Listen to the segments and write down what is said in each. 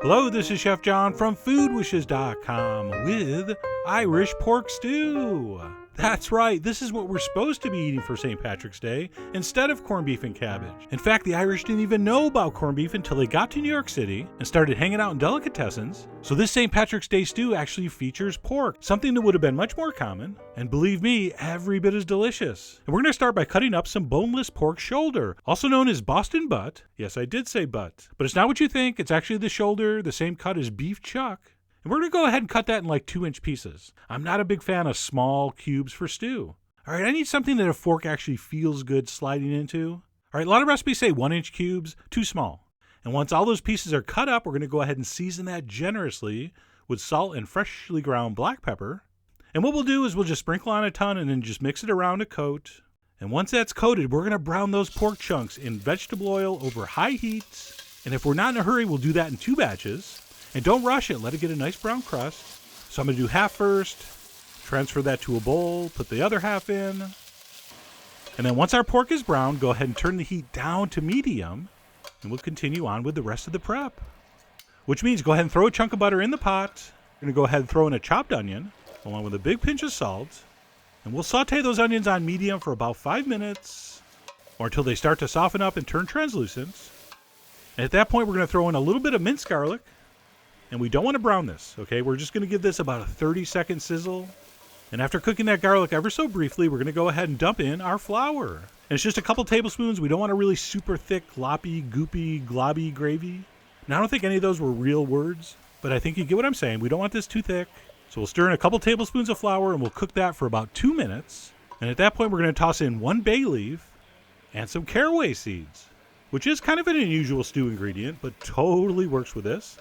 Hello, this is Chef John from foodwishes.com with Irish pork stew. That's right, this is what we're supposed to be eating for St. Patrick's Day instead of corned beef and cabbage. In fact, the Irish didn't even know about corned beef until they got to New York City and started hanging out in delicatessens. So this St. Patrick's Day stew actually features pork, something that would have been much more common, and believe me, every bit as delicious. And we're going to start by cutting up some boneless pork shoulder, also known as Boston butt. Yes, I did say butt, but it's not what you think. It's actually the shoulder, the same cut as beef chuck. And we're going to go ahead and cut that in like 2-inch pieces. I'm not a big fan of small cubes for stew. All right, I need something that a fork actually feels good sliding into. All right, a lot of recipes say 1-inch cubes, too small. And once all those pieces are cut up, we're going to go ahead and season that generously with salt and freshly ground black pepper. And what we'll do is we'll just sprinkle on a ton and then just mix it around a coat. And once that's coated, we're going to brown those pork chunks in vegetable oil over high heat. And if we're not in a hurry, we'll do that in 2 batches. And don't rush it, let it get a nice brown crust. So I'm going to do half first, transfer that to a bowl, put the other half in. And then once our pork is brown, go ahead and turn the heat down to medium, and we'll continue on with the rest of the prep. Which means go ahead and throw a chunk of butter in the pot. We're going to go ahead and throw in a chopped onion, along with a big pinch of salt. And we'll saute those onions on medium for about 5 minutes, or until they start to soften up and turn translucent. And at that point, we're going to throw in a little bit of minced garlic. And we don't want to brown this, okay? We're just going to give this about a 30-second sizzle. And after cooking that garlic ever so briefly, we're going to go ahead and dump in our flour. And it's just a couple tablespoons. We don't want a really super thick, gloppy, goopy, globby gravy. Now, I don't think any of those were real words, but I think you get what I'm saying. We don't want this too thick. So we'll stir in a couple tablespoons of flour, and we'll cook that for about 2 minutes. And at that point, we're going to toss in 1 bay leaf and some caraway seeds, which is kind of an unusual stew ingredient, but totally works with this.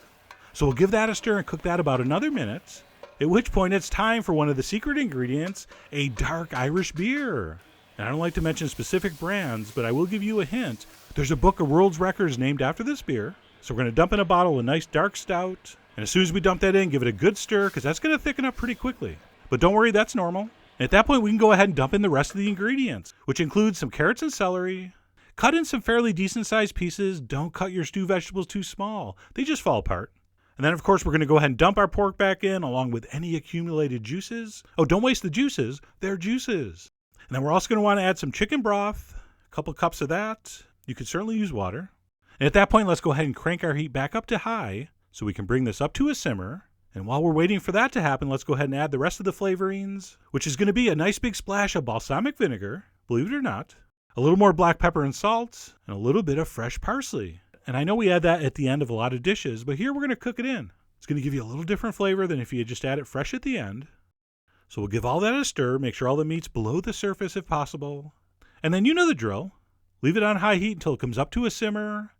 So we'll give that a stir and cook that about another minute, at which point it's time for one of the secret ingredients, a dark Irish beer. And I don't like to mention specific brands, but I will give you a hint. There's a book of world's records named after this beer. So we're going to dump in a bottle of nice dark stout. And as soon as we dump that in, give it a good stir, because that's going to thicken up pretty quickly. But don't worry, that's normal. And at that point, we can go ahead and dump in the rest of the ingredients, which includes some carrots and celery. Cut in some fairly decent-sized pieces. Don't cut your stew vegetables too small. They just fall apart. And then, of course, we're going to go ahead and dump our pork back in along with any accumulated juices. Oh, don't waste the juices. They're juices. And then we're also going to want to add some chicken broth, a couple cups of that. You could certainly use water. And at that point, let's go ahead and crank our heat back up to high so we can bring this up to a simmer. And while we're waiting for that to happen, let's go ahead and add the rest of the flavorings, which is going to be a nice big splash of balsamic vinegar, believe it or not, a little more black pepper and salt, and a little bit of fresh parsley. And I know we add that at the end of a lot of dishes, but here we're going to cook it in. It's going to give you a little different flavor than if you had just add it fresh at the end. So we'll give all that a stir, make sure all the meat's below the surface if possible. And then you know the drill. Leave it on high heat until it comes up to a simmer,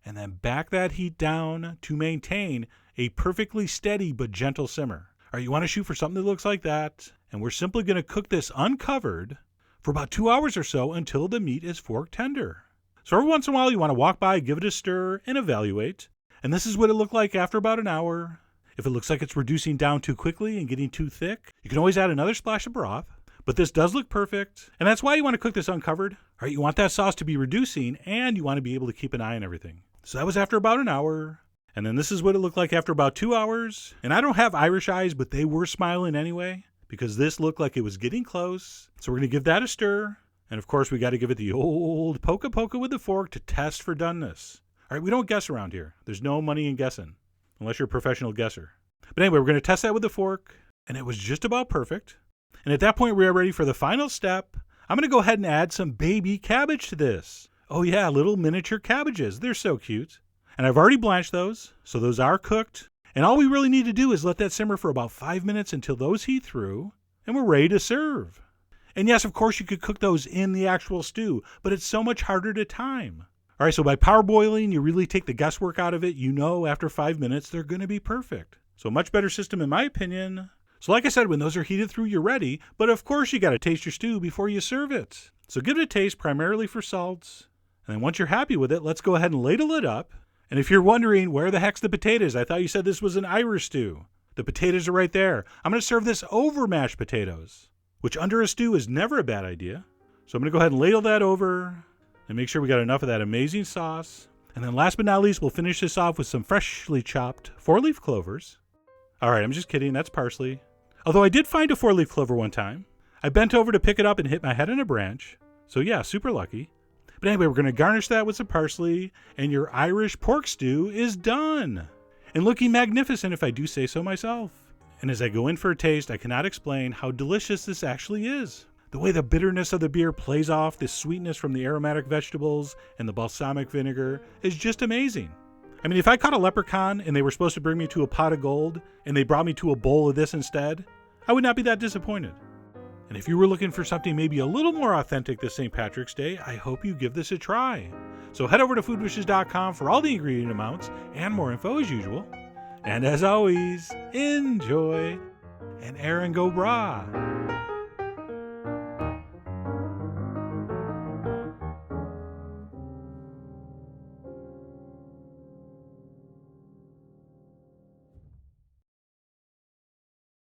and then back that heat down to maintain a perfectly steady but gentle simmer. All right, you want to shoot for something that looks like that, and we're simply going to cook this uncovered for about 2 hours or so until the meat is fork tender. So every once in a while, you want to walk by, give it a stir, and evaluate. And this is what it looked like after about an hour. If it looks like it's reducing down too quickly and getting too thick, you can always add another splash of broth. But this does look perfect, and that's why you want to cook this uncovered. All right, you want that sauce to be reducing, and you want to be able to keep an eye on everything. So that was after about an hour. And then this is what it looked like after about 2 hours. And I don't have Irish eyes, but they were smiling anyway, because this looked like it was getting close. So we're going to give that a stir. And of course, we got to give it the old poke with the fork to test for doneness. All right, we don't guess around here. There's no money in guessing, unless you're a professional guesser. But anyway, we're going to test that with the fork, and it was just about perfect. And at that point, we are ready for the final step. I'm going to go ahead and add some baby cabbage to this. Oh yeah, little miniature cabbages. They're so cute. And I've already blanched those, so those are cooked. And all we really need to do is let that simmer for about 5 minutes until those heat through, and we're ready to serve. And yes, of course, you could cook those in the actual stew, but it's so much harder to time. All right, so by parboiling, you really take the guesswork out of it. You know after 5 minutes, they're going to be perfect. So a much better system, in my opinion. So like I said, when those are heated through, you're ready. But of course, you got to taste your stew before you serve it. So give it a taste primarily for salt. And then once you're happy with it, let's go ahead and ladle it up. And if you're wondering, where the heck's the potatoes? I thought you said this was an Irish stew. The potatoes are right there. I'm going to serve this over mashed potatoes, which under a stew is never a bad idea. So I'm going to go ahead and ladle that over and make sure we got enough of that amazing sauce. And then last but not least, we'll finish this off with some freshly chopped 4-leaf clovers. All right, I'm just kidding. That's parsley. Although I did find a 4-leaf clover one time. I bent over to pick it up and hit my head on a branch. So yeah, super lucky. But anyway, we're going to garnish that with some parsley, and your Irish pork stew is done. And looking magnificent, if I do say so myself. And as I go in for a taste, I cannot explain how delicious this actually is. The way the bitterness of the beer plays off the sweetness from the aromatic vegetables and the balsamic vinegar is just amazing. I mean, if I caught a leprechaun and they were supposed to bring me to a pot of gold and they brought me to a bowl of this instead, I would not be that disappointed. And if you were looking for something maybe a little more authentic this St. Patrick's Day, I hope you give this a try. So head over to foodwishes.com for all the ingredient amounts and more info as usual. And as always, enjoy and Aaron go brah.